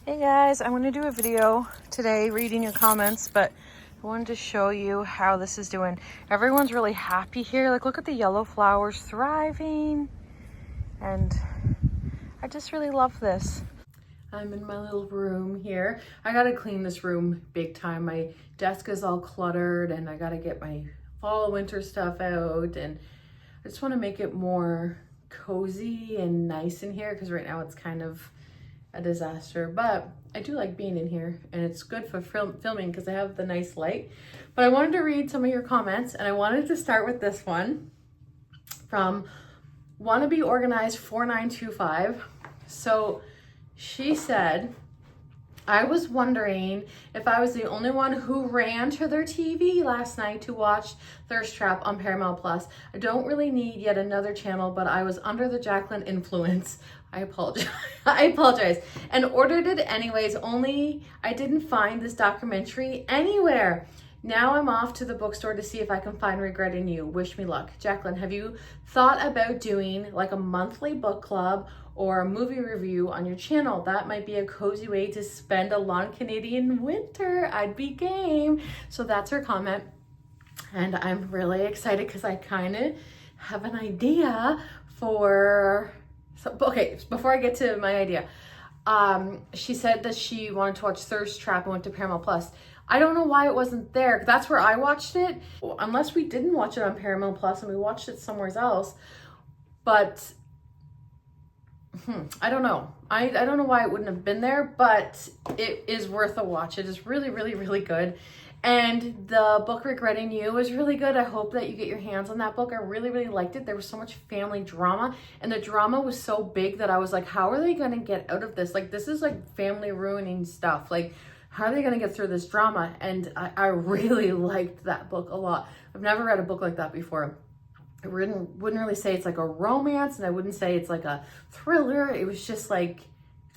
Hey guys, I'm going to do a video today reading your comments, but I wanted to show you how this is doing. Everyone's really happy here. Like, look at the yellow flowers thriving. And I just really love this. I'm in my little room here. I got to clean this room big time. My desk is all cluttered and I got to get my fall winter stuff out. And I just want to make it more cozy and nice in here because right now it's kind of a disaster, but I do like being in here and it's good for filming because I have the nice light. But I wanted to read some of your comments and I wanted to start with this one from Wanna Be Organized 4925. So she said, I was wondering if I was the only one who ran to their TV last night to watch Thirst Trap on Paramount Plus. I don't really need yet another channel, but I was under the Jaclyn influence. I apologize. I apologize. And ordered it anyways, only I didn't find this documentary anywhere. Now I'm off to the bookstore to see if I can find Regretting You. Wish me luck. Jaclyn, have you thought about doing like a monthly book club or a movie review on your channel? That might be a cozy way to spend a long Canadian winter. I'd be game. So that's her comment. And I'm really excited because I kind of have an idea for... okay, before I get to my idea, she said that she wanted to watch Thirst Trap and went to Paramount Plus. I don't know why it wasn't there. That's where I watched it, unless we didn't watch it on Paramount Plus and we watched it somewhere else. But I don't know. I don't know why it wouldn't have been there, but it is worth a watch. It is really, really, really good. And the book Regretting You is really good. I hope that you get your hands on that book. I really, really liked it. There was so much family drama and the drama was so big that I was like, how are they going to get out of this? Like, this is like family ruining stuff. Like, how are they going to get through this drama? And I really liked that book a lot. I've never read a book like that before. I wouldn't really say it's like a romance and I wouldn't say it's like a thriller. It was just like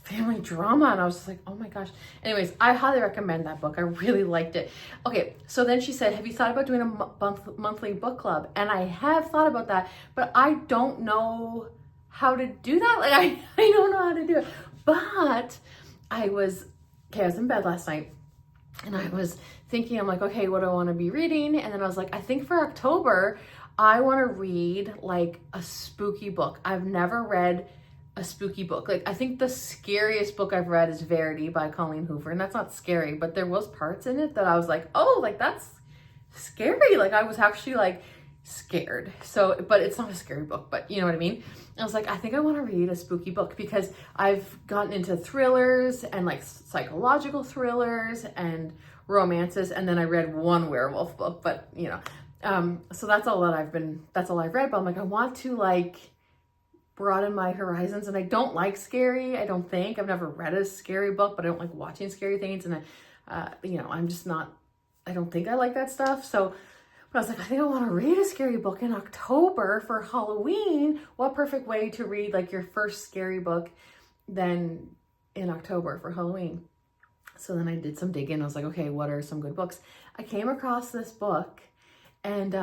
family drama and I was just like, oh my gosh. Anyways, I highly recommend that book. I really liked it. Okay, so then she said, have you thought about doing a monthly book club? And I have thought about that, but I don't know how to do that. Like, I don't know how to do it. But I was in bed last night and I was thinking, I'm like, okay, what do I want to be reading? And then I was like, I think for October, I want to read like a spooky book. I've never read a spooky book. Like, I think the scariest book I've read is Verity by Colleen Hoover, and that's not scary, but there was parts in it that I was like, oh, like that's scary. Like, I was actually like scared. So, but it's not a scary book, but you know what I mean? I was like, I think I want to read a spooky book because I've gotten into thrillers and like psychological thrillers and romances, and then I read one werewolf book, but you know, so that's all I've read, but I'm like, I want to like broaden my horizons, and I don't like scary. I don't think I've never read a scary book, but I don't like watching scary things. And you know, I'm just not, I don't think I like that stuff. So, but I was like, I think I want to read a scary book in October for Halloween. What perfect way to read like your first scary book than in October for Halloween? So then I did some digging. I was like, okay, what are some good books? I came across this book and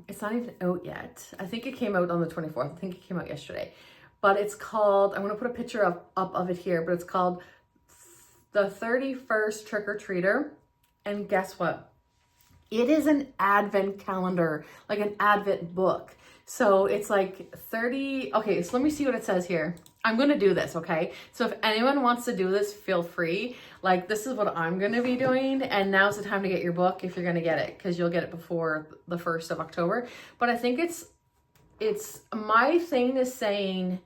it's not even out yet. I think it came out on the 24th. I think it came out yesterday. But it's called, I'm going to put a picture up of it here, but it's called The 31st Trick-or-Treater. And guess what? It is an advent calendar, like an advent book. So it's like 30, okay, so let me see what it says here. I'm going to do this, okay? So if anyone wants to do this, feel free. Like, this is what I'm going to be doing. And now's the time to get your book if you're going to get it, because you'll get it before the 1st of October. But I think it's my thing is saying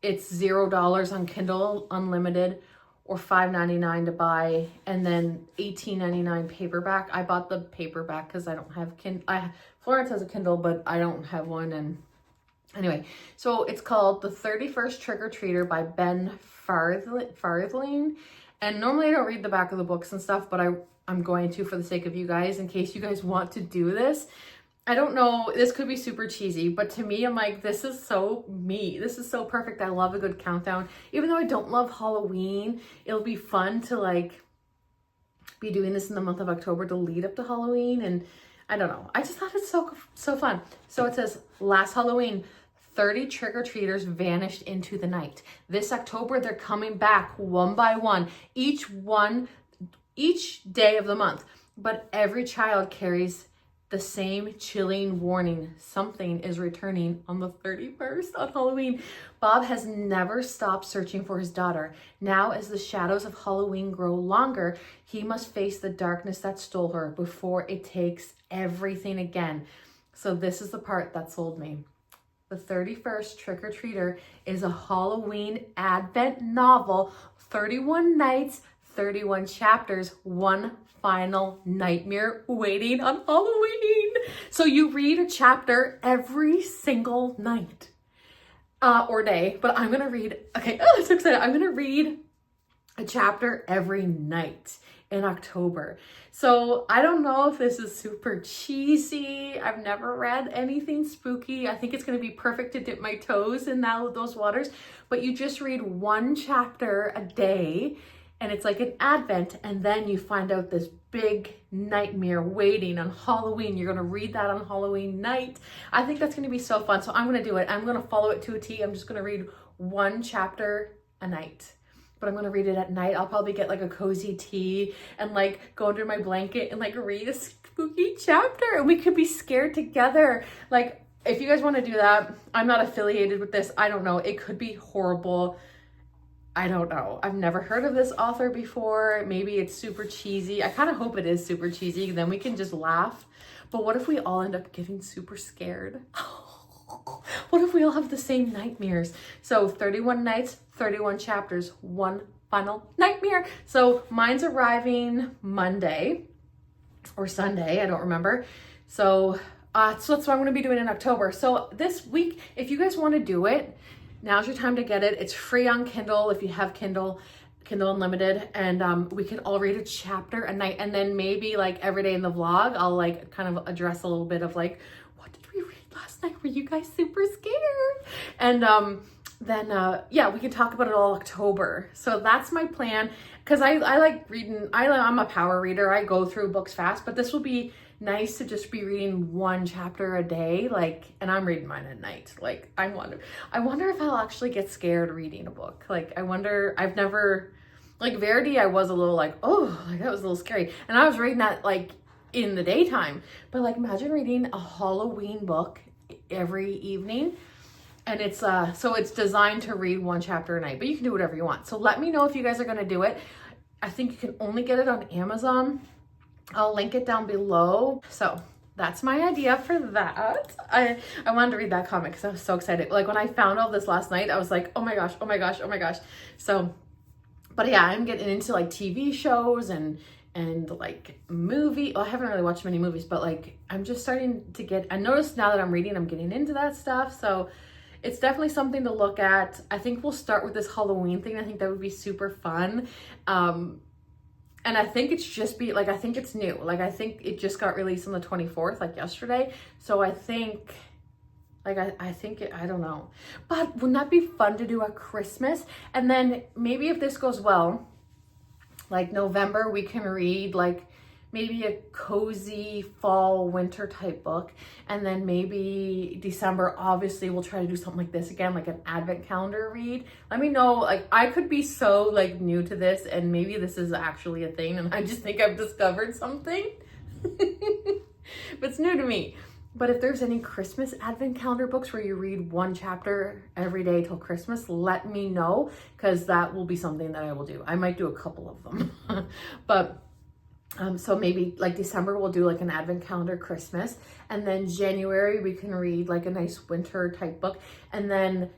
it's $0 on Kindle Unlimited or $5.99 to buy, and then $18.99 paperback. I bought the paperback because I don't have Kindle. Florence has a Kindle, but I don't have one. And anyway, so it's called The 31st Trick-or-Treater by Ben Farthing. And normally I don't read the back of the books and stuff, but I'm going to for the sake of you guys, in case you guys want to do this. I don't know, this could be super cheesy, but to me, I'm like, this is so me. This is so perfect. I love a good countdown. Even though I don't love Halloween, it'll be fun to like be doing this in the month of October to lead up to Halloween. And I don't know, I just thought it's so fun. So it says, last Halloween, 30 trick-or-treaters vanished into the night. This October, they're coming back one by one, each day of the month. But every child carries the same chilling warning. Something is returning on the 31st on Halloween. Bob has never stopped searching for his daughter. Now, as the shadows of Halloween grow longer, he must face the darkness that stole her before it takes everything again. So this is the part that sold me. The 31st Trick-or-Treater is a Halloween Advent novel, 31 nights, 31 chapters, one final nightmare waiting on Halloween. So you read a chapter every single night or day, but I'm gonna read, okay, oh, I'm so excited. I'm gonna read a chapter every night in October. So I don't know if this is super cheesy. I've never read anything spooky. I think it's gonna be perfect to dip my toes in those waters, but you just read one chapter a day, and it's like an Advent, and then you find out this big nightmare waiting on Halloween. You're gonna read that on Halloween night. I think that's gonna be so fun. So I'm gonna do it. I'm gonna follow it to a T. I'm just gonna read one chapter a night, but I'm gonna read it at night. I'll probably get like a cozy tea and like go under my blanket and like read a spooky chapter, and we could be scared together. Like, if you guys wanna do that, I'm not affiliated with this. I don't know, it could be horrible. I don't know. I've never heard of this author before. Maybe it's super cheesy. I kind of hope it is super cheesy. Then we can just laugh. But what if we all end up getting super scared? What if we all have the same nightmares? So 31 nights, 31 chapters, one final nightmare. So mine's arriving Monday or Sunday. I don't remember. So that's what I'm going to be doing in October. So this week, if you guys want to do it, now's your time to get it. It's free on Kindle if you have Kindle Unlimited, and we can all read a chapter a night, and then maybe like every day in the vlog, I'll like kind of address a little bit of like, what did we read last night? Were you guys super scared? And then yeah, we can talk about it all October. So that's my plan, because I like reading. I'm a power reader. I go through books fast, but this will be nice to just be reading one chapter a day, like, and I'm reading mine at night. Like, I wonder if I'll actually get scared reading a book. Like, I wonder, I've never, like Verity, I was a little like, oh, like that was a little scary. And I was reading that like in the daytime, but like imagine reading a Halloween book every evening. And it's, so it's designed to read one chapter a night, but you can do whatever you want. So let me know if you guys are going to do it. I think you can only get it on Amazon. I'll link it down below. So that's my idea for that. I wanted to read that comic because I was so excited. Like when I found all this last night, I was like, oh my gosh, oh my gosh, oh my gosh. So, but yeah, I'm getting into like TV shows and like movie. Well, I haven't really watched many movies, but like I'm just starting to get, I noticed now that I'm reading, I'm getting into that stuff. So it's definitely something to look at. I think we'll start with this Halloween thing. I think that would be super fun. And I think it's just like, I think it's new. Like, I think it just got released on the 24th, like yesterday. So I think, like, I think, I don't know. But wouldn't that be fun to do at Christmas? And then maybe if this goes well, like November, we can read like maybe a cozy fall winter type book. And then maybe December, obviously we'll try to do something like this again, like an advent calendar read. Let me know, like I could be so like new to this and maybe this is actually a thing and I just think I've discovered something. But it's new to me. But if there's any Christmas advent calendar books where you read one chapter every day till Christmas, let me know, because that will be something that I will do. I might do a couple of them. But so maybe like December we'll do like an advent calendar Christmas, and then January we can read like a nice winter type book, and then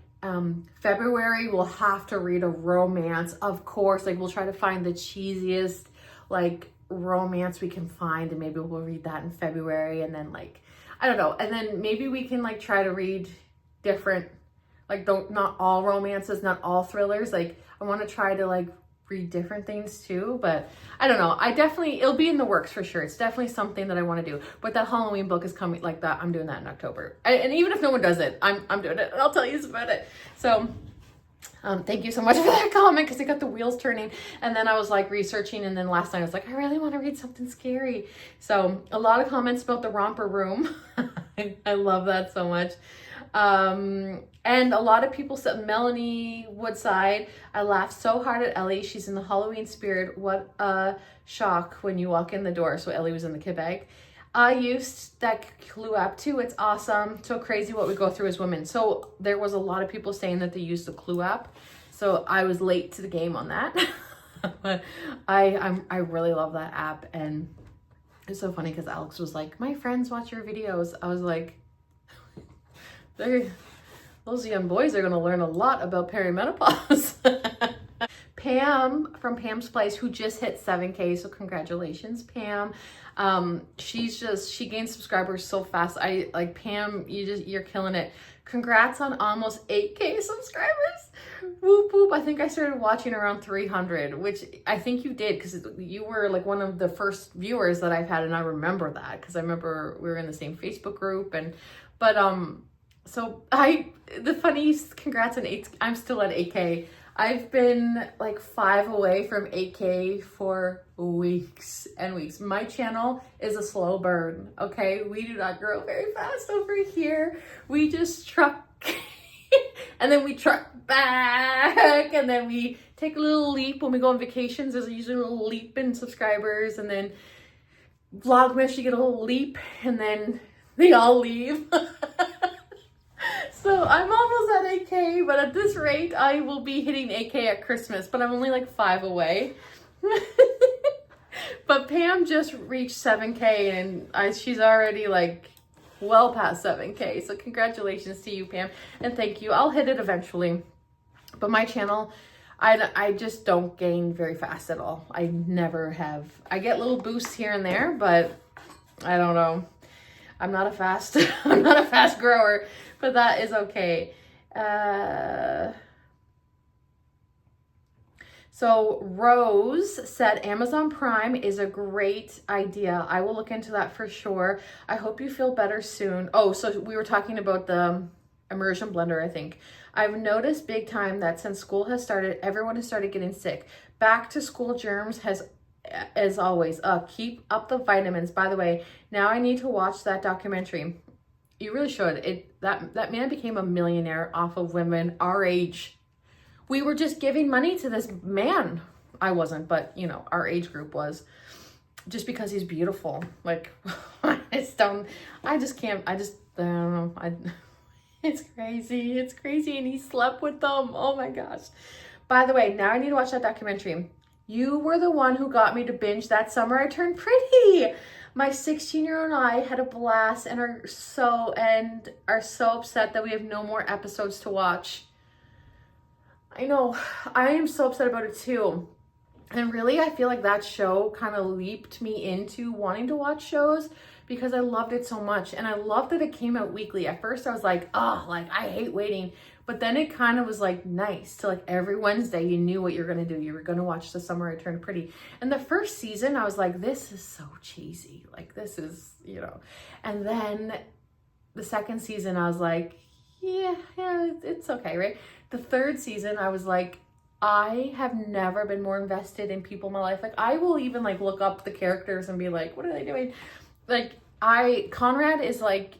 February we'll have to read a romance, of course. Like we'll try to find the cheesiest like romance we can find, and maybe we'll read that in February. And then like, I don't know, and then maybe we can like try to read different, like not all romances, not all thrillers. Like I want to try to like read different things too, but I don't know. It'll be in the works for sure. It's definitely something that I want to do. But that Halloween book is coming, like that. I'm doing that in October. And even if no one does it, I'm doing it, and I'll tell you about it. So thank you so much for that comment, because it got the wheels turning. And then I was like researching, and then last night I was like, I really want to read something scary. So a lot of comments about the romper room. I love that so much. And a lot of people said, Melanie Woodside, I laughed so hard at Ellie. She's in the Halloween spirit. What a shock when you walk in the door. So Ellie was in the kid bag. I used that Clue app too. It's awesome. So crazy what we go through as women. So there was a lot of people saying that they used the Clue app. So I was late to the game on that. But I really love that app. And it's so funny because Alex was like, my friends watch your videos. I was like, those young boys are going to learn a lot about perimenopause. Pam from Pam's Place, who just hit 7K. So congratulations, Pam. She gained subscribers so fast. Pam, you're killing it. Congrats on almost 8K subscribers. Whoop, whoop. I think I started watching around 300, which I think you did because you were like one of the first viewers that I've had. And I remember that because I remember we were in the same Facebook group. So the funniest congrats on 8, I'm still at 8K. I've been like 5 away from 8K for weeks and weeks. My channel is a slow burn, okay? We do not grow very fast over here. We just truck and then we truck back and then we take a little leap when we go on vacations. There's usually a little leap in subscribers, and then Vlogmas, you get a little leap and then they all leave. So I'm almost at 8K, but at this rate, I will be hitting 8K at Christmas, but I'm only like 5 away. But Pam just reached 7K and she's already like well past 7K. So congratulations to you, Pam. And thank you. I'll hit it eventually. But my channel, I just don't gain very fast at all. I never have. I get little boosts here and there, but I don't know. I'm not a fast grower, but that is okay. So Rose said Amazon Prime is a great idea. I will look into that for sure. I hope you feel better soon. Oh, so we were talking about the immersion blender, I think. I've noticed big time that since school has started, everyone has started getting sick. Back to school germs as always, keep up the vitamins. By the way, now I need to watch that documentary. You really should. That man became a millionaire off of women our age. We were just giving money to this man. I wasn't, but you know, our age group was, just because he's beautiful. Like, I don't know. It's crazy. It's crazy. And he slept with them. Oh my gosh. By the way, now I need to watch that documentary. You were the one who got me to binge that summer I turned pretty. My 16-year-old and I had a blast and are so upset that we have no more episodes to watch. I know, I am so upset about it too. And really, I feel like that show kind of leaped me into wanting to watch shows because I loved it so much. And I loved that it came out weekly. At first I was like, oh, like I hate waiting. But then it kind of was like nice to like every Wednesday, you knew what you're going to do. You were going to watch The Summer I Turned Pretty. And the first season, I was like, this is so cheesy. Like this is, you know. And then the second season, I was like, yeah, it's okay, right? The third season, I was like, I have never been more invested in people in my life. Like I will even like look up the characters and be like, what are they doing? Like Conrad is like,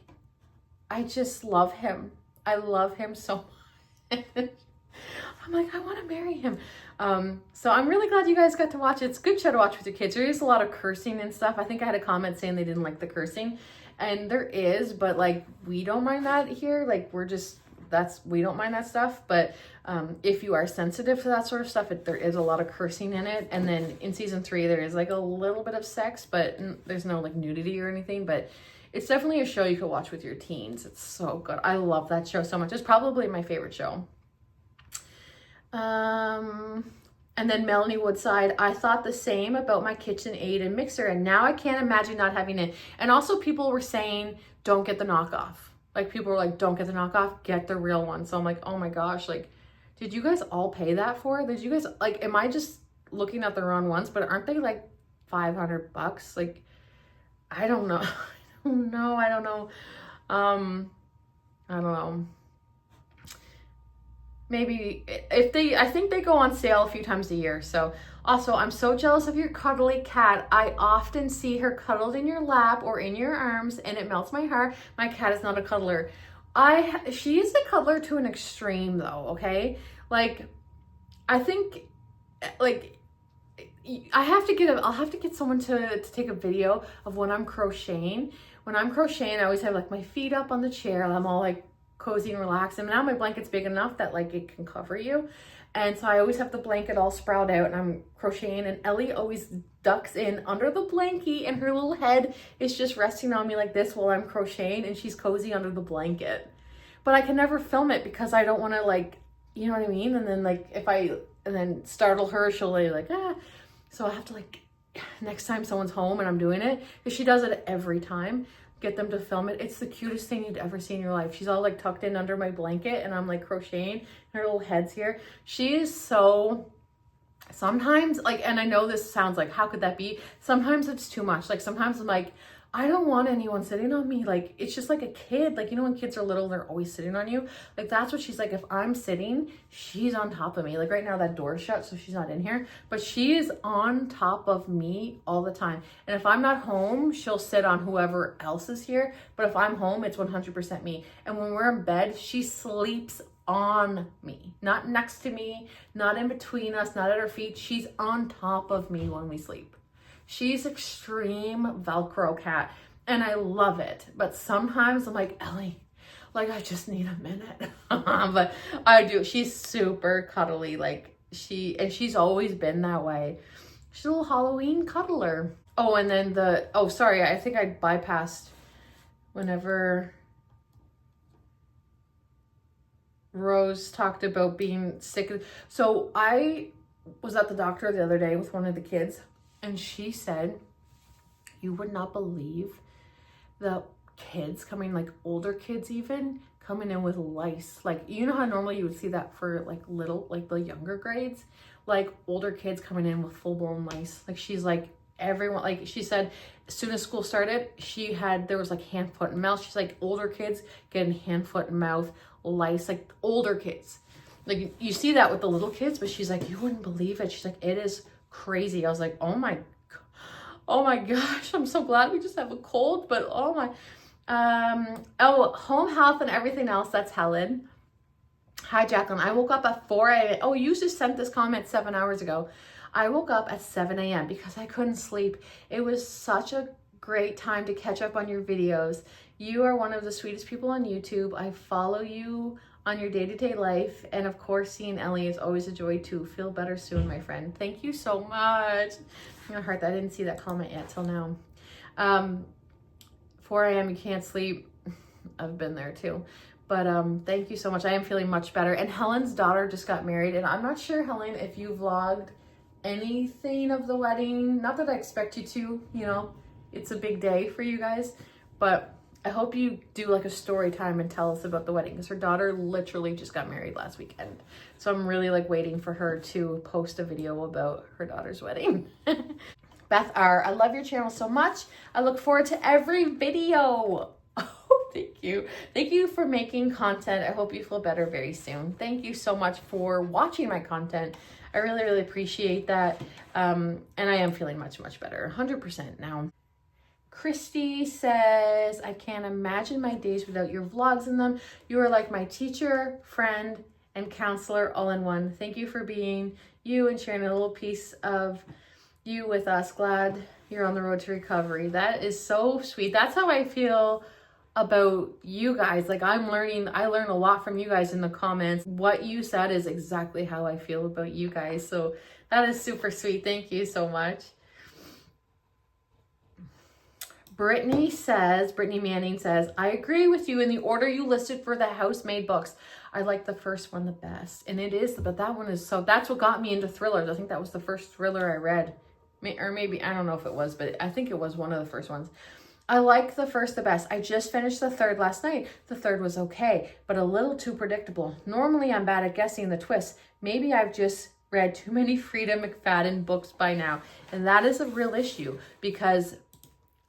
I just love him. I love him so much. I'm like, I want to marry him. So I'm really glad you guys got to watch it. It's a good show to watch with your kids. There is a lot of cursing and stuff. I think I had a comment saying they didn't like the cursing, and there is, but like, we don't mind that here. Like we don't mind that stuff. But if you are sensitive to that sort of stuff, there is a lot of cursing in it. And then in season 3, there is like a little bit of sex, but there's no like nudity or anything, but it's definitely a show you could watch with your teens. It's so good. I love that show so much. It's probably my favorite show. And then Melanie Woodside, I thought the same about my KitchenAid and mixer, and now I can't imagine not having it. And also people were saying, don't get the knockoff. Like people were like, don't get the knockoff, get the real one. So I'm like, oh my gosh, like, did you guys all pay that for? Did you guys, like, am I just looking at the wrong ones? But aren't they like $500? Like, I don't know. No, I don't know. I don't know. Maybe I think they go on sale a few times a year. So also, I'm so jealous of your cuddly cat. I often see her cuddled in your lap or in your arms and it melts my heart. My cat is not a cuddler. She's a cuddler to an extreme though, okay? Like, I think, like, I'll have to get someone to take a video of when I'm crocheting. When I'm crocheting, I always have like my feet up on the chair and I'm all like cozy and relaxed. And now my blanket's big enough that like it can cover you. And so I always have the blanket all sprout out and I'm crocheting, and Ellie always ducks in under the blankie and her little head is just resting on me like this while I'm crocheting, and she's cozy under the blanket. But I can never film it because I don't want to, like, you know what I mean? And then like and then startle her, she'll like, ah. So I have to, like, next time someone's home and I'm doing it, because she does it every time, get them to film it. It's the cutest thing you'd ever see in your life. She's all like tucked in under my blanket and I'm like crocheting, her little head's here. She is so, sometimes, like, and I know this sounds like, how could that be? Sometimes it's too much. Like, sometimes I'm like, I don't want anyone sitting on me. Like, it's just like a kid. Like, you know, when kids are little, they're always sitting on you. Like, that's what she's like. If I'm sitting, she's on top of me. Like, right now that door's shut, so she's not in here. But she is on top of me all the time. And if I'm not home, she'll sit on whoever else is here. But if I'm home, it's 100% me. And when we're in bed, she sleeps on me. Not next to me, not in between us, not at her feet. She's on top of me when we sleep. She's extreme Velcro cat and I love it. But sometimes I'm like, Ellie, like, I just need a minute. But I do. She's super cuddly. Like, she's always been that way. She's a little Halloween cuddler. Oh, and then sorry, I think I bypassed whenever Rose talked about being sick. So I was at the doctor the other day with one of the kids, and she said, you would not believe the kids coming, like older kids even, coming in with lice. Like, you know how normally you would see that for like little, like the younger grades? Like older kids coming in with full-blown lice. Like, she's like, everyone, like she said, as soon as school started, there was like hand, foot, and mouth. She's like, older kids getting hand, foot, and mouth lice, like older kids. Like, you see that with the little kids, but she's like, you wouldn't believe it. She's like, it is crazy. I was like, oh my gosh, I'm so glad we just have a cold. But oh my, home health and everything else, that's Helen. Hi Jacqueline, I woke up at 4 a.m. Oh, you just sent this comment 7 hours ago. I woke up at 7 a.m. because I couldn't sleep. It was such a great time to catch up on your videos. You are one of the sweetest people on YouTube. I follow you on your day-to-day life, and of course seeing Ellie is always a joy too. Feel better soon, my friend. Thank you so much. I'm gonna heart that. I didn't see that comment yet till now. 4 a.m. you can't sleep. I've been there too. But thank you so much. I am feeling much better. And Helen's daughter just got married, and I'm not sure, Helen, if you vlogged anything of the wedding. Not that I expect you to, you know, it's a big day for you guys, but I hope you do like a story time and tell us about the wedding, because her daughter literally just got married last weekend. So I'm really like waiting for her to post a video about her daughter's wedding. Beth R, I love your channel so much. I look forward to every video. Oh, thank you. Thank you for making content. I hope you feel better very soon. Thank you so much for watching my content. I really, really appreciate that. And I am feeling much, much better. 100% now. Christy says, I can't imagine my days without your vlogs in them. You are like my teacher, friend, and counselor all in one. Thank you for being you and sharing a little piece of you with us. Glad you're on the road to recovery. That is so sweet. That's how I feel about you guys. Like, I learn a lot from you guys in the comments. What you said is exactly how I feel about you guys. So that is super sweet. Thank you so much. Brittany Manning says, I agree with you in the order you listed for the house-made books. I like the first one the best. And it is, but that one is so, that's what got me into thrillers. I think that was the first thriller I read. Or maybe, I don't know if it was, but I think it was one of the first ones. I like the first the best. I just finished the third last night. The third was okay, but a little too predictable. Normally I'm bad at guessing the twists. Maybe I've just read too many Frida McFadden books by now. And that is a real issue, because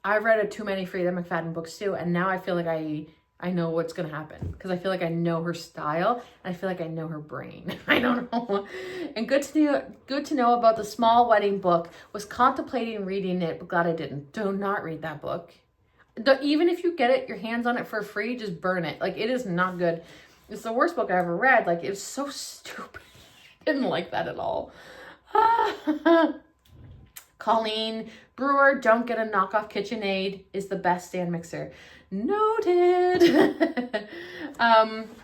I've read too many Frida McFadden books too, and now I feel like I know what's gonna happen, because I feel like I know her style, and I feel like I know her brain. I don't know. And good to know about the Small Wedding book. Was contemplating reading it, but glad I didn't. Do not read that book. even if you get it, your hands on it for free, just burn it. Like, it is not good. It's the worst book I ever read. Like, it was so stupid. I didn't like that at all. Colleen Brewer, don't get a knockoff KitchenAid, is the best stand mixer. Noted.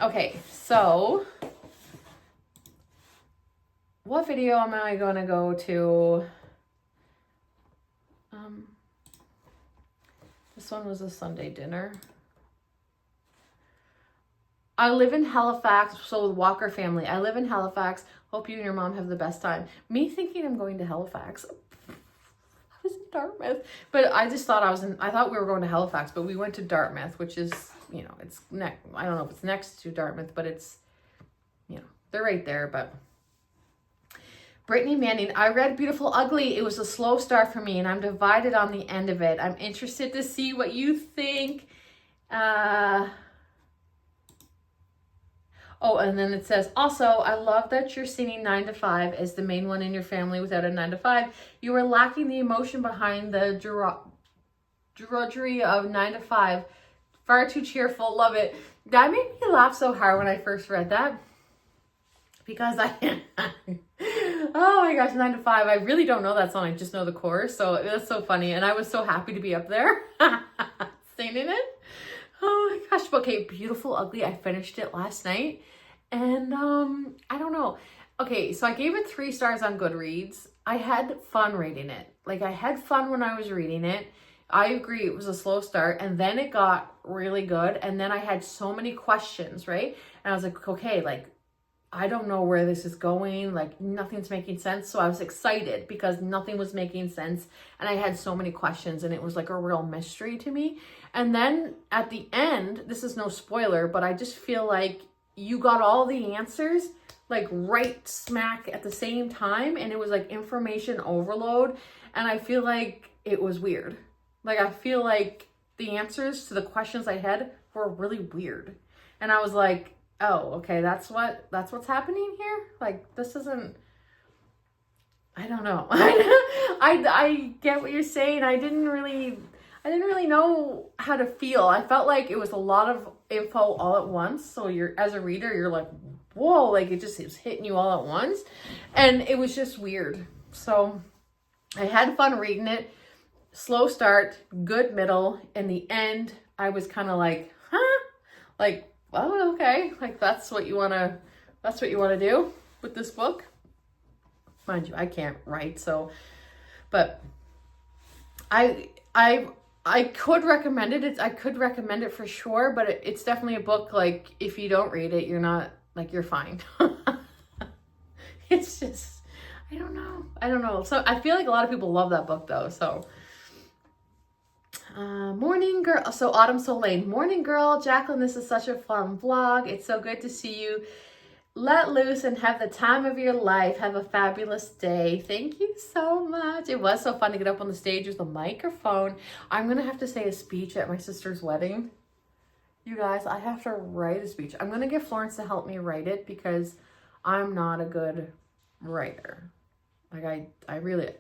Okay, so what video am I going to go to? This one was a Sunday dinner. I live in Halifax, so with Walker family. I live in Halifax. Hope you and your mom have the best time. Me thinking I'm going to Halifax. I was in Dartmouth. But I just thought I thought we were going to Halifax, but we went to Dartmouth, which is, you know, it's I don't know if it's next to Dartmouth, but it's, you know, they're right there, but. Brittany Manning, I read Beautiful Ugly. It was a slow start for me, and I'm divided on the end of it. I'm interested to see what you think. Oh, and then it says, also, I love that you're singing 9 to 5 as the main one in your family without a 9 to 5. You were lacking the emotion behind the drudgery of 9 to 5. Far too cheerful. Love it. That made me laugh so hard when I first read that. Because oh my gosh, 9 to 5. I really don't know that song. I just know the chorus. So that's so funny. And I was so happy to be up there singing it. Oh my gosh. Okay, Beautiful Ugly. I finished it last night. And I don't know. Okay, so I gave it 3 stars on Goodreads. I had fun reading it. Like, I had fun when I was reading it. I agree, it was a slow start. And then it got really good. And then I had so many questions, right? And I was like, okay, like, I don't know where this is going. Like, nothing's making sense. So I was excited because nothing was making sense. And I had so many questions, and it was like a real mystery to me. And then at the end, this is no spoiler, but I just feel like you got all the answers like right smack at the same time. And it was like information overload. And I feel like it was weird. Like, I feel like the answers to the questions I had were really weird. And I was like, oh, okay, that's what's happening here? Like, this isn't, I don't know. I get what you're saying. I didn't really know how to feel. I felt like it was a lot of info all at once. So as a reader, you're like, whoa, like it was hitting you all at once. And it was just weird. So I had fun reading it. Slow start, good middle. In the end, I was kind of like, huh? Like, oh, okay. Like, that's what you want to do with this book. Mind you, I can't write, so, but I could recommend it. I could recommend it for sure, but it's definitely a book, like, if you don't read it, you're not, like, you're fine. It's just, I don't know. So I feel like a lot of people love that book though, so. Morning girl. So Autumn Soleil. Morning girl. Jacqueline, this is such a fun vlog. It's so good to see you let loose and have the time of your life. Have a fabulous day. Thank you so much. It was so fun to get up on the stage with a microphone. I'm going to have to say a speech at my sister's wedding. You guys, I have to write a speech. I'm going to get Florence to help me write it because I'm not a good writer. Like,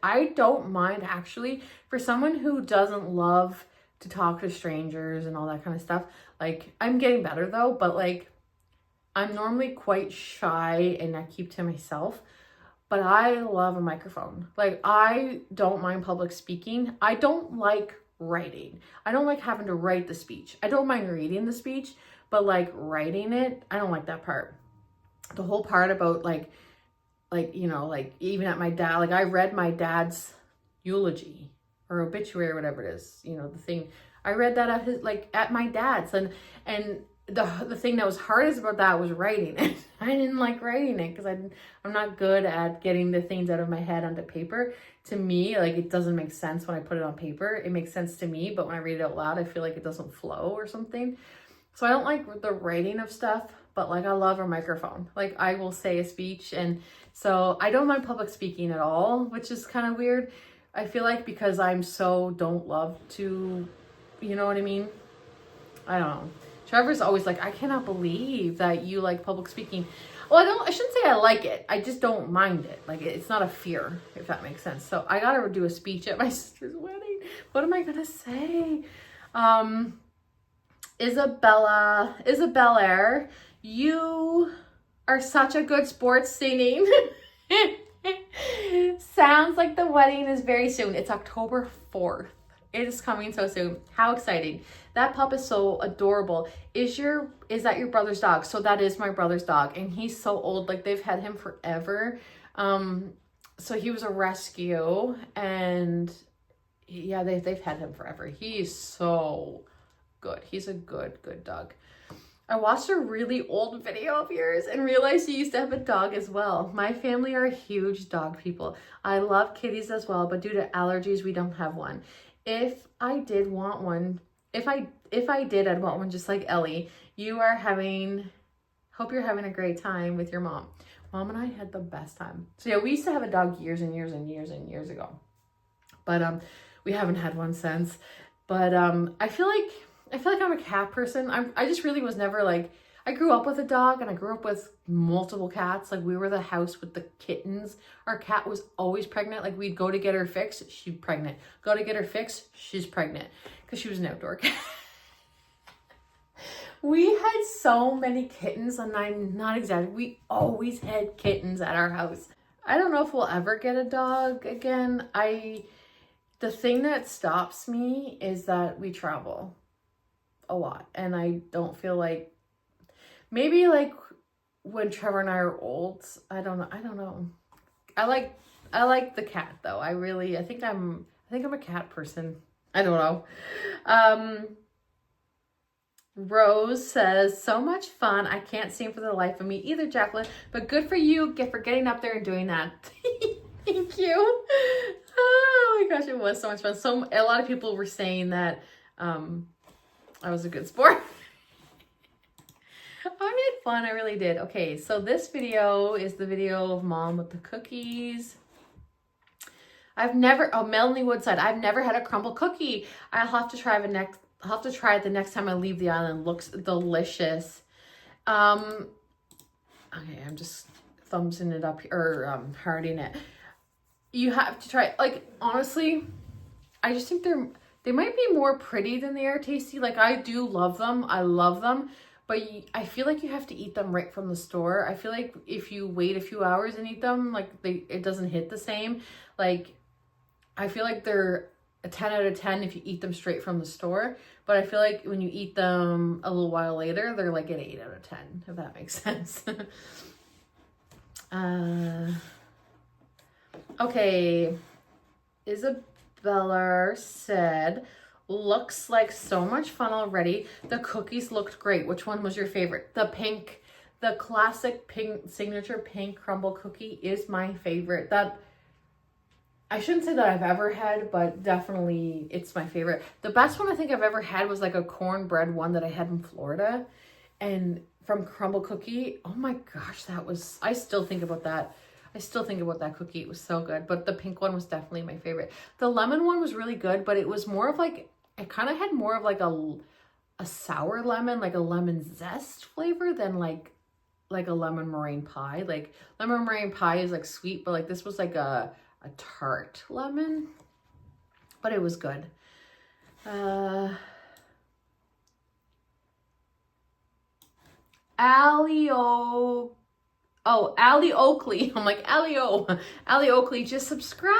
I don't mind, actually, for someone who doesn't love to talk to strangers and all that kind of stuff. Like, I'm getting better though, but like, I'm normally quite shy and I keep to myself, but I love a microphone. Like, I don't mind public speaking. I don't like writing. I don't like having to write the speech. I don't mind reading the speech, but like writing it, I don't like that part. The whole part about like, you know, like even at my dad, like I read my dad's eulogy or obituary or whatever it is, you know, the thing, I read that at his, like at my dad's, and the thing that was hardest about that was writing it. I didn't like writing it because I'm not good at getting the things out of my head onto paper. To me, like, it doesn't make sense when I put it on paper. It makes sense to me, but when I read it out loud, I feel like it doesn't flow or something. So I don't like the writing of stuff, but like I love a microphone. Like, I will say a speech, and so I don't mind public speaking at all, which is kind of weird. I feel like because I'm so don't love to, you know what I mean? I don't know. Trevor's always like, I cannot believe that you like public speaking. Well, I shouldn't say I like it. I just don't mind it. Like, it's not a fear, if that makes sense. So I got to do a speech at my sister's wedding. What am I going to say? Isabella, you are such a good sports singing. Sounds like the wedding is very soon. It's October 4th. It is coming so soon. How exciting. That pup is so adorable. Is that your brother's dog? So that is my brother's dog, and he's so old. Like, they've had him forever. So he was a rescue, and yeah, they've had him forever. He's so good. He's a good dog. I watched a really old video of yours and realized you used to have a dog as well. My family are huge dog people. I love kitties as well, but due to allergies, we don't have one. If I did want one, if I did, I'd want one just like Ellie. Hope you're having a great time with your mom. Mom and I had the best time. So yeah, we used to have a dog years and years and years and years ago. But we haven't had one since. But I feel like I'm a cat person. I just really was never like, I grew up with a dog and I grew up with multiple cats. Like, we were the house with the kittens. Our cat was always pregnant. Like, we'd go to get her fixed, she's pregnant. Go to get her fixed, she's pregnant. Because she was an outdoor cat. We had so many kittens, and I'm not exaggerating. We always had kittens at our house. I don't know if we'll ever get a dog again. The thing that stops me is that we travel a lot, and I don't feel like, maybe like when Trevor and I are old, I don't know. I like the cat though. I think I'm a cat person. I don't know. Rose says, so much fun. I can't sing for the life of me either, Jacqueline, but good for you for getting up there and doing that. Thank you. Oh my gosh, it was so much fun. A lot of people were saying that I was a good sport. I had fun. I really did. Okay, so this video is the video of Mom with the cookies. Melanie Woodside. I've never had a crumble cookie. I'll have to try it the next time I leave the island. Looks delicious. Okay, I'm just thumbsing it up here, or hearting it. You have to try, like, honestly, I just think they might be more pretty than they are tasty. Like, I do love them. I love them. But I feel like you have to eat them right from the store. I feel like if you wait a few hours and eat them, like, it doesn't hit the same. Like, I feel like they're a 10 out of 10 if you eat them straight from the store. But I feel like when you eat them a little while later, they're like an 8 out of 10, if that makes sense. Okay. Isabella said, looks like so much fun already. The cookies looked great. Which one was your favorite? The classic pink, signature pink crumble cookie is my favorite. That, I shouldn't say that I've ever had, but definitely it's my favorite. The best one I think I've ever had was like a cornbread one that I had in Florida, and from Crumble Cookie. Oh my gosh, I still think about that. I still think about that cookie. It was so good, but the pink one was definitely my favorite. The lemon one was really good, but it was more of like, it kind of had more of like a sour lemon, like a lemon zest flavor than like a lemon meringue pie. Like, lemon meringue pie is like sweet, but like this was like a tart lemon, but it was good. Allie Oakley. I'm like, Allie Oakley just subscribed.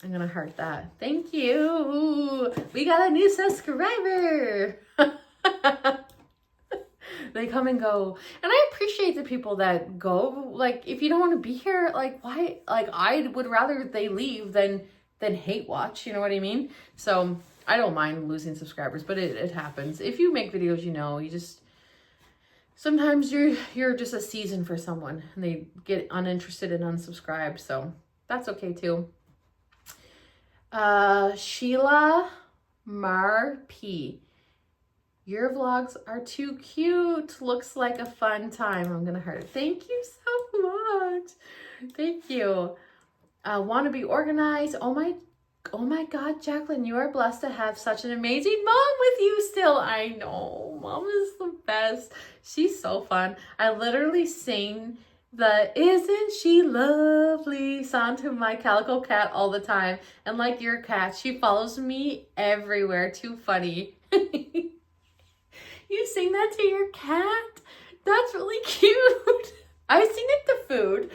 I'm gonna heart that. Thank you. We got a new subscriber. They come and go. And I appreciate the people that go. Like, if you don't want to be here, like, why? Like, I would rather they leave than hate watch. You know what I mean? So I don't mind losing subscribers, but it happens. If you make videos, you just, sometimes you're just a season for someone and they get uninterested and unsubscribe. So that's okay too. Sheila Mar P. Your vlogs are too cute. Looks like a fun time. I'm gonna heart it. Thank you so much. Thank you. Want to be organized. Oh my God, Jacqueline, you are blessed to have such an amazing mom with you still. I know, Mom is the best. She's so fun. I literally sing the "Isn't she lovely" song to my calico cat all the time. And like your cat, she follows me everywhere. Too funny. You sing that to your cat? That's really cute. I've seen it to food.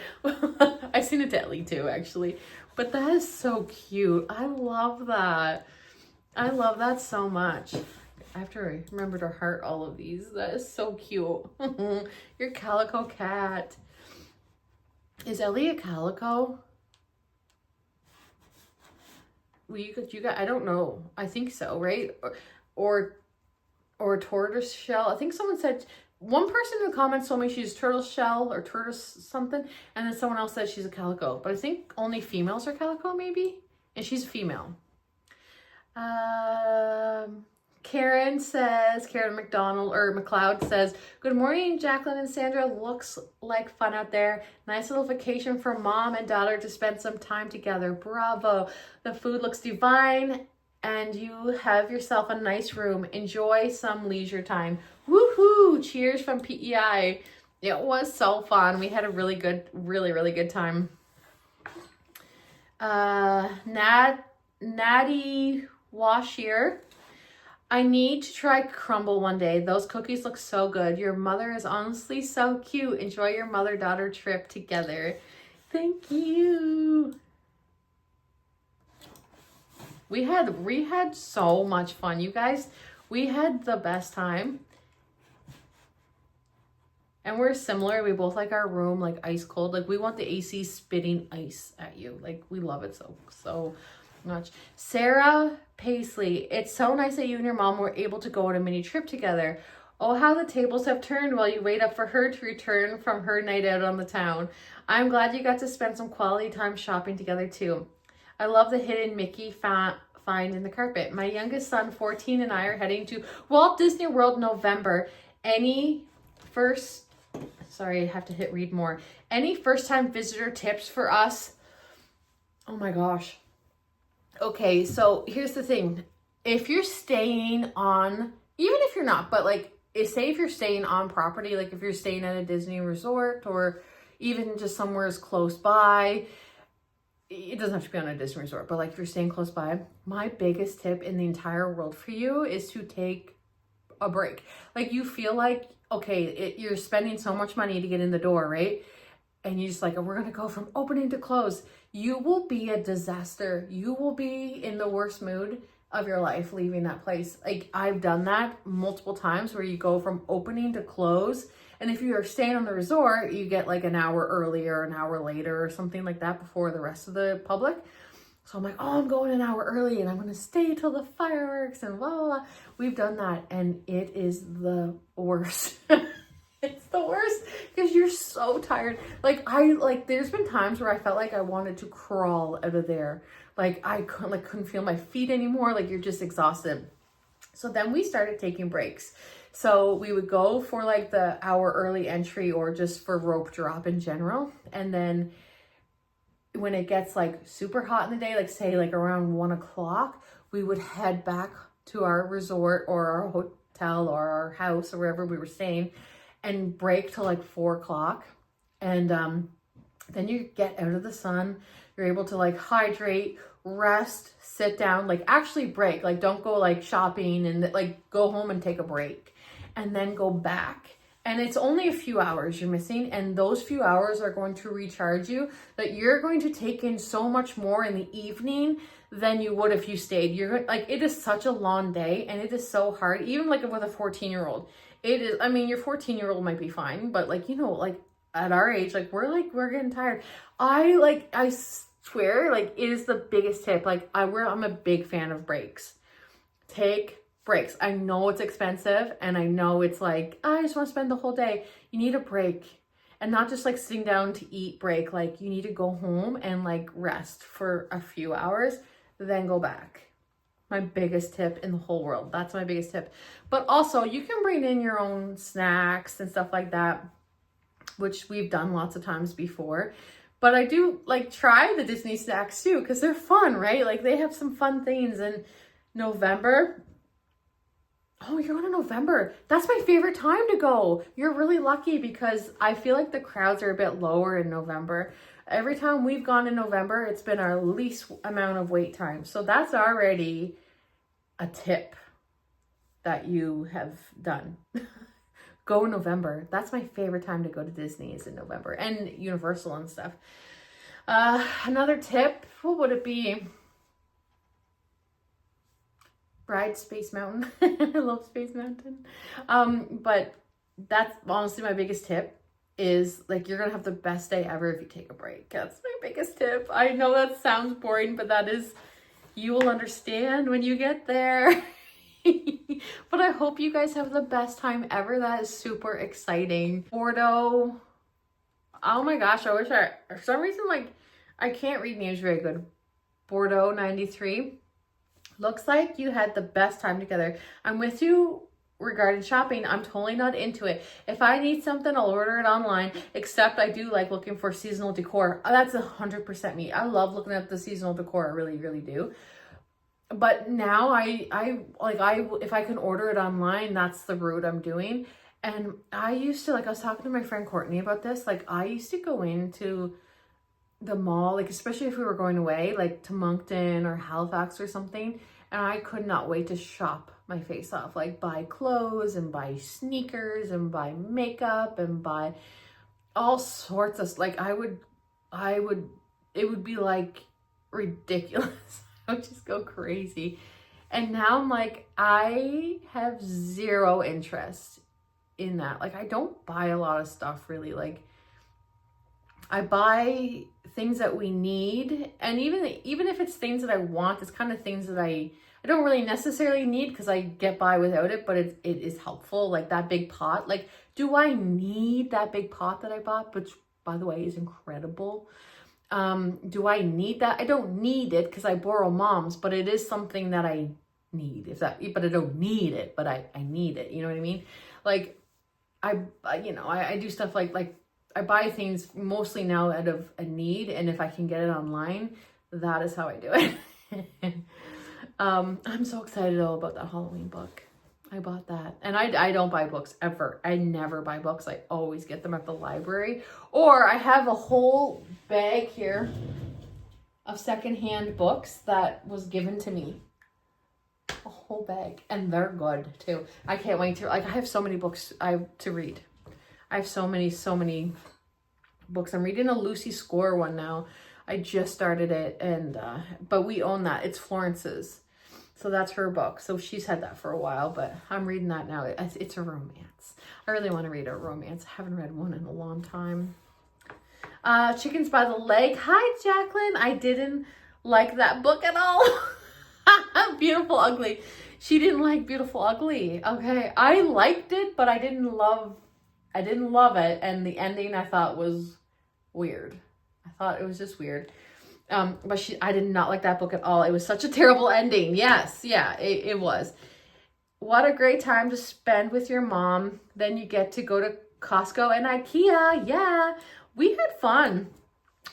I've seen it to Ellie too, actually. But that is so cute. I love that. I love that so much. I have to remember to heart all of these. That is so cute. Your calico cat. Is Ellie a calico? Well, you got, I don't know. I think so, right? Or tortoise shell. I think someone said, one person in the comments told me she's turtle shell or tortoise something, and then someone else said she's a calico. But I think only females are calico, maybe? And she's a female. Karen McDonald or McLeod says, "Good morning, Jacqueline and Sandra. Looks like fun out there. Nice little vacation for mom and daughter to spend some time together. Bravo. The food looks divine and you have yourself a nice room. Enjoy some leisure time. Woohoo! Cheers from PEI." It was so fun. We had a really good time. Natty Washier. "I need to try crumble one day. Those cookies look so good. Your mother is honestly so cute. Enjoy your mother-daughter trip together." Thank you. We had so much fun, you guys. We had the best time. And we're similar. We both like our room like ice cold. Like we want the AC spitting ice at you. Like we love it so much. Sarah Paisley, "It's so nice that you and your mom were able to go on a mini trip together. Oh, how the tables have turned while you wait up for her to return from her night out on the town. I'm glad you got to spend some quality time shopping together too. I love the hidden Mickey find in the carpet. My youngest son, 14, and I are heading to Walt Disney World November. Any first-time visitor tips for us?" Oh my gosh. Okay, so here's the thing. If you're staying on, even if you're not, but like, say if you're staying on property, like if you're staying at a Disney resort or even just somewhere as close by, it doesn't have to be on a Disney resort, but like if you're staying close by, my biggest tip in the entire world for you is to take a break. Like you feel like, okay, you're spending so much money to get in the door, right? And you just like, we're going to go from opening to close. You will be a disaster. You will be in the worst mood of your life leaving that place. Like I've done that multiple times where you go from opening to close. And if you are staying on the resort, you get like an hour earlier, an hour later or something like that before the rest of the public. So I'm like, oh, I'm going an hour early and I'm going to stay till the fireworks and blah, blah, blah. We've done that and it is the worst. It's the worst because you're so tired. There's been times where I felt like I wanted to crawl out of there. Like I couldn't feel my feet anymore. Like you're just exhausted. So then we started taking breaks. So we would go for like the hour early entry or just for rope drop in general. And then when it gets like super hot in the day, like say like around 1 o'clock, we would head back to our resort or our hotel or our house or wherever we were staying and break till like 4 o'clock. And then you get out of the sun, you're able to like hydrate, rest, sit down, like actually break, like don't go like shopping and like go home and take a break and then go back. And it's only a few hours you're missing, and those few hours are going to recharge you, that you're going to take in so much more in the evening than you would if you stayed. You're like, it is such a long day and it is so hard, even like with a 14-year-old. It is, I mean, your 14-year-old might be fine, but like, you know, like at our age, like we're getting tired. I swear, like it is the biggest tip. Like I'm a big fan of breaks. Take breaks. I know it's expensive and I know it's like, I just want to spend the whole day. You need a break, and not just like sitting down to eat break. Like you need to go home and like rest for a few hours, then go back. My biggest tip in the whole world. That's my biggest tip. But also you can bring in your own snacks and stuff like that, which we've done lots of times before. But I do like try the Disney snacks too, because they're fun, right? Like they have some fun things in November. Oh, you're going in November. That's my favorite time to go. You're really lucky because I feel like the crowds are a bit lower in November. Every time we've gone in November, it's been our least amount of wait time. So that's already a tip that you have done. Go in November. That's my favorite time to go to Disney is in November, and Universal and stuff. Another tip, what would it be? Ride Space Mountain. I love Space Mountain. But that's honestly my biggest tip is like, you're gonna have the best day ever if you take a break. That's my biggest tip. I know that sounds boring, but that is, you will understand when you get there. But I hope you guys have the best time ever. That is super exciting. Bordeaux. Oh my gosh, I wish for some reason, like, I can't read names very good. Bordeaux 93. Looks like you had the best time together. I'm with you regarding shopping. I'm totally not into it. If I need something, I'll order it online, except I do like looking for seasonal decor. That's 100% me. I love looking at the seasonal decor. I really, really do. But now if I can order it online, that's the route I'm doing. And I used to, like, I was talking to my friend Courtney about this. Like, I used to go into the mall, like, especially if we were going away, like to Moncton or Halifax or something, and I could not wait to shop my face off, like buy clothes and buy sneakers and buy makeup and buy all sorts of, like, it would be like ridiculous. I would just go crazy. And now I'm like, I have zero interest in that. Like, I don't buy a lot of stuff really. Like, I buy things that we need, and even if it's things that I want, it's kind of things that I don't really necessarily need because I get by without it, but it is helpful. Like that big pot. Like, do I need that big pot that I bought, which by the way is incredible? Do I need that? I don't need it because I borrow Mom's, but it is something that I need. But I don't need it, but I need it. You know what I mean? Like, I do stuff like I buy things mostly now out of a need, and if I can get it online, that is how I do it. I'm so excited though about that Halloween book. I bought that, and I don't buy books ever. I never buy books. I always get them at the library, or I have a whole bag here of secondhand books that was given to me. A whole bag, and they're good too. I can't wait to, like, I have so many books to read. I have so many books. I'm reading a Lucy Score one now. I just started it, and but we own that. It's Florence's. So that's her book. So she's had that for a while, but I'm reading that now. It's a romance. I really want to read a romance. I haven't read one in a long time. Chickens by the Leg. Hi, Jacqueline. I didn't like that book at all. Beautiful Ugly. She didn't like Beautiful Ugly. Okay. I liked it, but I didn't love it. And the ending I thought was weird. I thought it was just weird. But I did not like that book at all. It was such a terrible ending. Yes. Yeah, it was. What a great time to spend with your mom. Then you get to go to Costco and IKEA. Yeah, we had fun.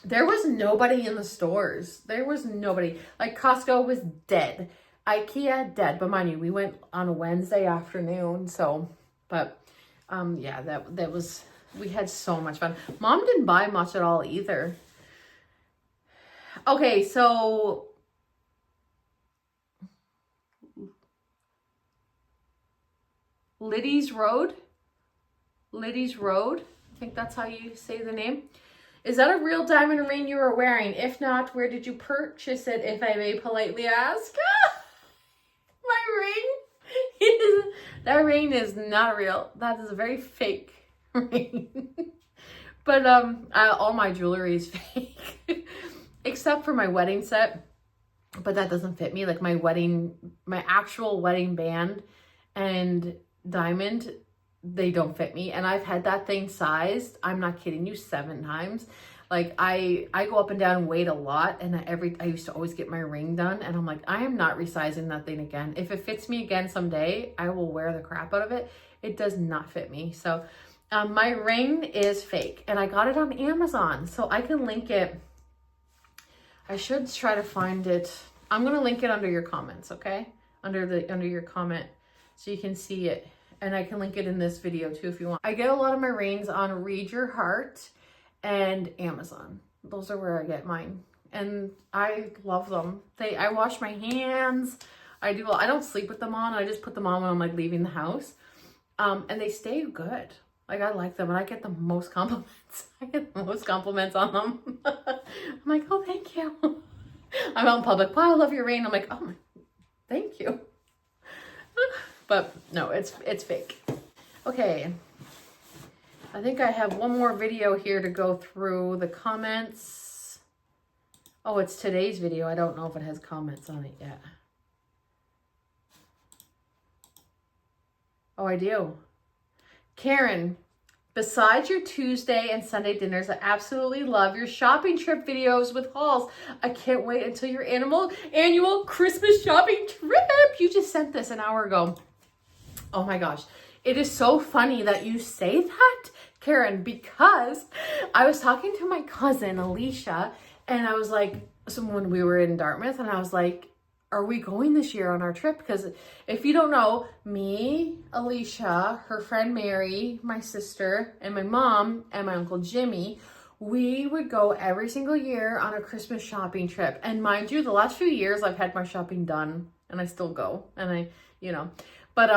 There was nobody in the stores. There was nobody. Like, Costco was dead. IKEA dead. But mind you, we went on a Wednesday afternoon. So, but yeah, that was, we had so much fun. Mom didn't buy much at all either. Okay, so Liddy's Road, I think that's how you say the name. Is that a real diamond ring you were wearing? If not, where did you purchase it, if I may politely ask? My ring? That ring is not real. That is a very fake ring. But all my jewelry is fake. Except for my wedding set, but that doesn't fit me. Like my actual wedding band and diamond, they don't fit me. And I've had that thing sized, I'm not kidding you, 7 times. Like I go up and down weight a lot, and I used to always get my ring done, and I'm like, I am not resizing that thing again. If it fits me again someday, I will wear the crap out of it. It does not fit me. So my ring is fake, and I got it on Amazon, so I can link it. I should try to find it. I'm going to link it under your comments, okay? Under your comment so you can see it. And I can link it in this video too if you want. I get a lot of my rings on Read Your Heart and Amazon. Those are where I get mine. And I love them. I wash my hands. I don't sleep with them on. I just put them on when I'm like leaving the house. And they stay good. Like I like them and I get the most compliments. I get the most compliments on them. I'm like, oh, thank you. I'm out in public. Wow, I love your ring. I'm like, oh my, thank you. But no, it's fake. Okay. I think I have one more video here to go through the comments. Oh, it's today's video. I don't know if it has comments on it yet. Oh, I do. Karen, besides your Tuesday and Sunday dinners, I absolutely love your shopping trip videos with hauls. I can't wait until your annual Christmas shopping trip. You just sent this an hour ago. Oh my gosh. It is so funny that you say that, Karen, because I was talking to my cousin, Alicia, and I was like, when we were in Dartmouth, and I was like, are we going this year on our trip? Because if you don't know, me, Alicia, her friend Mary, my sister, and my mom, and my uncle Jimmy, we would go every single year on a Christmas shopping trip. And mind you, the last few years I've had my shopping done and I still go and but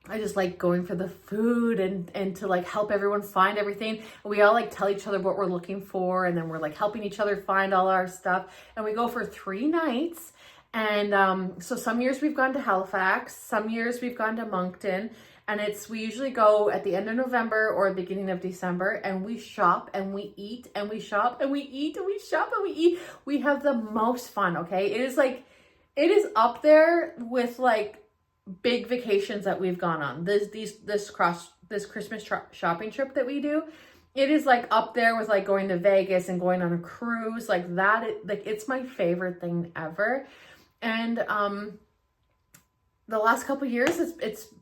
I just like going for the food and to like help everyone find everything. We all like tell each other what we're looking for, and then we're like helping each other find all our stuff. And we go for 3 nights. And so some years we've gone to Halifax, some years we've gone to Moncton, and we usually go at the end of November or beginning of December, and we shop and we eat and we shop and we eat and we shop and we eat. We have the most fun, okay? It is up there with like big vacations that we've gone on. This Christmas shopping trip that we do, it is like up there with like going to Vegas and going on a cruise like that. It's my favorite thing ever. And the last couple years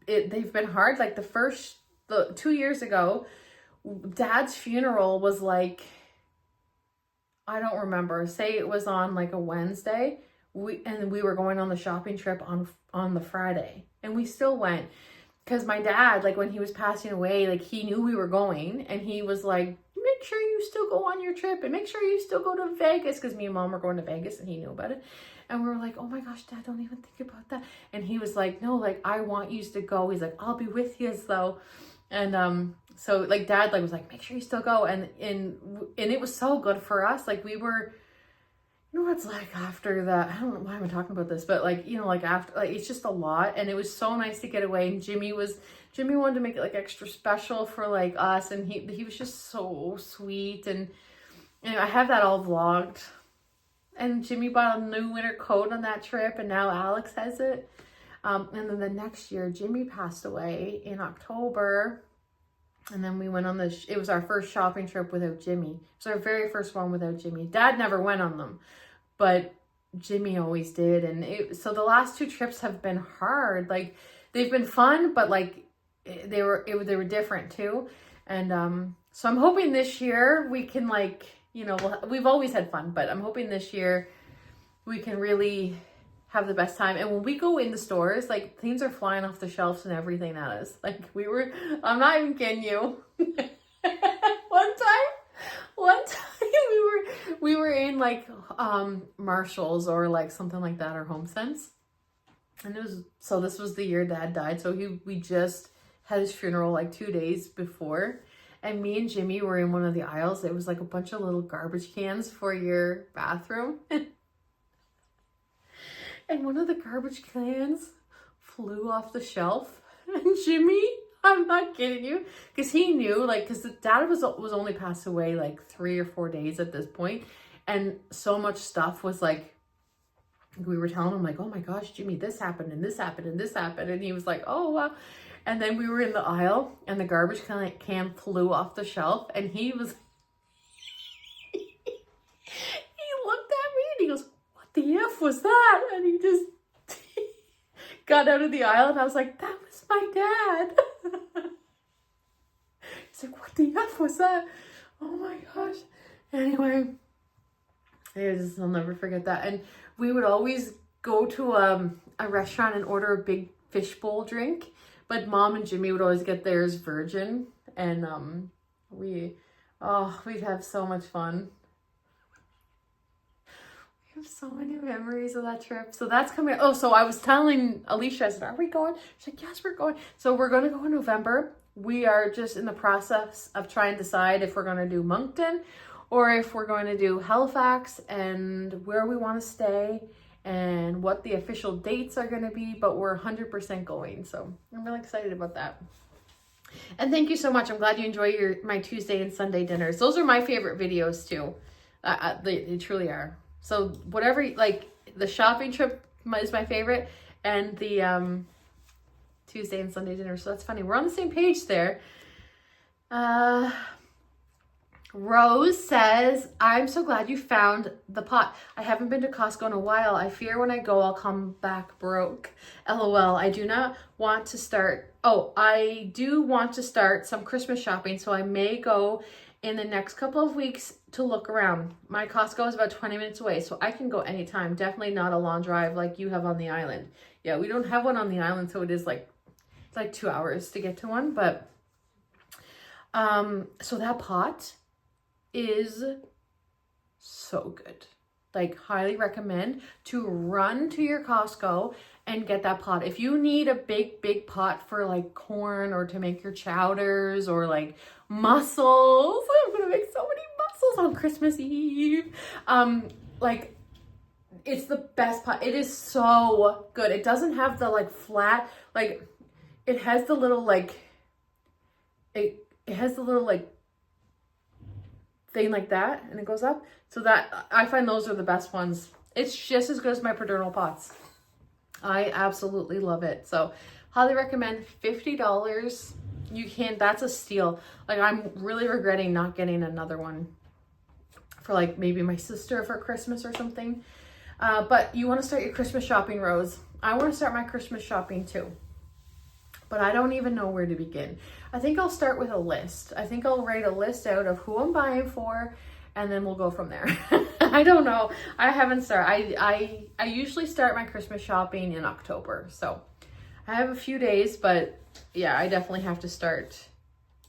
they've been hard. Like the 2 years ago, Dad's funeral was like, I don't remember, say it was on like a Wednesday. We were going on the shopping trip on the Friday, and we still went because my dad, like when he was passing away, like he knew we were going, and he was like, make sure you still go on your trip and make sure you still go to Vegas, because me and Mom were going to Vegas and he knew about it. And we were like, oh my gosh, Dad, don't even think about that. And he was like, no, like I want you to go. He's like, I'll be with you though. And so like Dad like was like, make sure you still go. And it was so good for us. Like we were, you know what it's like after that, I don't know why I'm talking about this, but like, you know, like after, like it's just a lot. And it was so nice to get away. And Jimmy wanted to make it like extra special for like us, and he was just so sweet. And I have that all vlogged. And Jimmy bought a new winter coat on that trip, and now Alex has it. And then the next year, Jimmy passed away in October. And then we went on it was our first shopping trip without Jimmy. It was our very first one without Jimmy. Dad never went on them, but Jimmy always did. And so the last 2 trips have been hard. Like they've been fun, but like they were different too. And so I'm hoping this year we can like, you know, we've always had fun, but I'm hoping this year we can really have the best time. And when we go in the stores, like things are flying off the shelves and everything at us. Like I'm not even kidding you. One time we were in like Marshalls or like something like that, or HomeSense. And this was the year Dad died. So we just had his funeral like 2 days before. And me and Jimmy were in one of the aisles. It was like a bunch of little garbage cans for your bathroom. And one of the garbage cans flew off the shelf. And Jimmy, I'm not kidding you, because he knew, like, because Dad was only passed away like 3 or 4 days at this point. And so much stuff was like, we were telling him like, oh my gosh, Jimmy, this happened and this happened and this happened. And he was like, oh, wow. And then we were in the aisle and the garbage can flew off the shelf, and he looked at me and he goes, what the F was that? And he just got out of the aisle, and I was like, that was my dad. He's like, what the F was that? Oh my gosh. Anyway, I'll never forget that. And we would always go to a restaurant and order a big fishbowl drink, but Mom and Jimmy would always get theirs virgin, and we'd have so much fun. We have so many memories of that trip. So that's coming. Oh, so I was telling Alicia, I said, are we going? She's like, yes, we're going. So we're going to go in November. We are just in the process of trying to decide if we're going to do Moncton or if we're going to do Halifax, and where we want to stay and what the official dates are going to be, but we're 100% going. So I'm really excited about that. And thank you so much. I'm glad you enjoy my Tuesday and Sunday dinners. Those are my favorite videos too. They truly are. So whatever, like the shopping trip is my favorite, and the Tuesday and Sunday dinner. So that's funny. We're on the same page there. Rose says, I'm so glad you found the pot. I haven't been to Costco in a while. I fear when I go, I'll come back broke. LOL. I do want to start some Christmas shopping, so I may go in the next couple of weeks to look around. My Costco is about 20 minutes away, so I can go anytime. Definitely not a long drive like you have on the island. Yeah, we don't have one on the island, so it's like 2 hours to get to one, but so that pot is so good. Like, highly recommend to run to your Costco and get that pot. If you need a big pot for like corn or to make your chowders or like mussels, I'm gonna make so many mussels on Christmas Eve. Like, it's the best pot. It is so good. It doesn't have the like flat, like it has the little like, it has the little like thing like that, and it goes up. So that, I find those are the best ones. It's just as good as my Perdernal pots. I absolutely love it. So highly recommend. $50. You can, that's a steal. Like, I'm really regretting not getting another one for like maybe my sister for Christmas or something. But you want to start your Christmas shopping, Rose. I want to start my Christmas shopping too, but I don't even know where to begin. I think I'll start with a list. I think I'll write a list out of who I'm buying for, and then we'll go from there. I don't know. I haven't started. I usually start my Christmas shopping in October. So I have a few days, but yeah, I definitely have to start.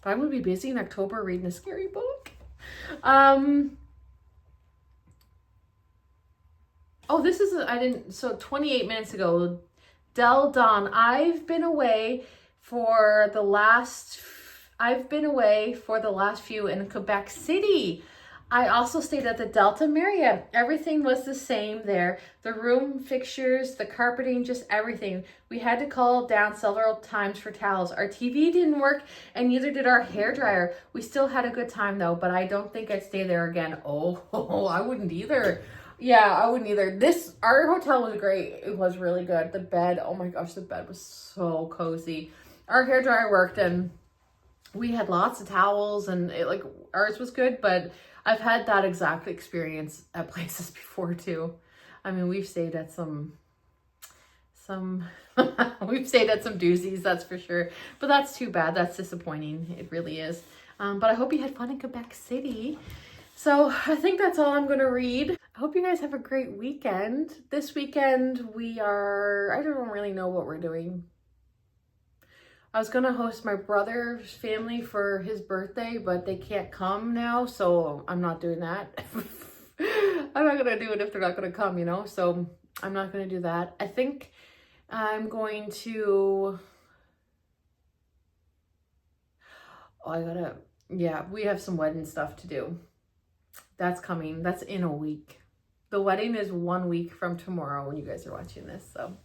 But I'm going to be busy in October reading a scary book. Oh, this is, so 28 minutes ago, Del Don, I've been away for the last few in Quebec City. I also stayed at the Delta Marriott. Everything was the same there. The room fixtures, the carpeting, just everything. We had to call down several times for towels. Our TV didn't work, and neither did our hairdryer. We still had a good time though, but I don't think I'd stay there again. Oh, I wouldn't either. Yeah, I wouldn't either. Our hotel was great. It was really good. The bed, oh my gosh, the bed was so cozy. Our hairdryer worked, and we had lots of towels, and ours was good, but I've had that exact experience at places before too. I mean, we've stayed at some we've stayed at some doozies, that's for sure. But that's too bad. That's disappointing. It really is. But I hope you had fun in Quebec City. So I think that's all I'm going to read. I hope you guys have a great weekend. This weekend I don't really know what we're doing. I was going to host my brother's family for his birthday, but they can't come now, so I'm not doing that. I'm not going to do it if they're not going to come, so I'm not going to do that. I think I'm going to... we have some wedding stuff to do. That's coming. That's in a week. The wedding is 1 week from tomorrow when you guys are watching this, so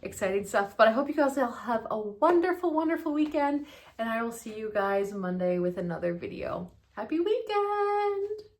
exciting stuff. But I hope you guys all have a wonderful, wonderful weekend, and I will see you guys Monday with another video. Happy weekend!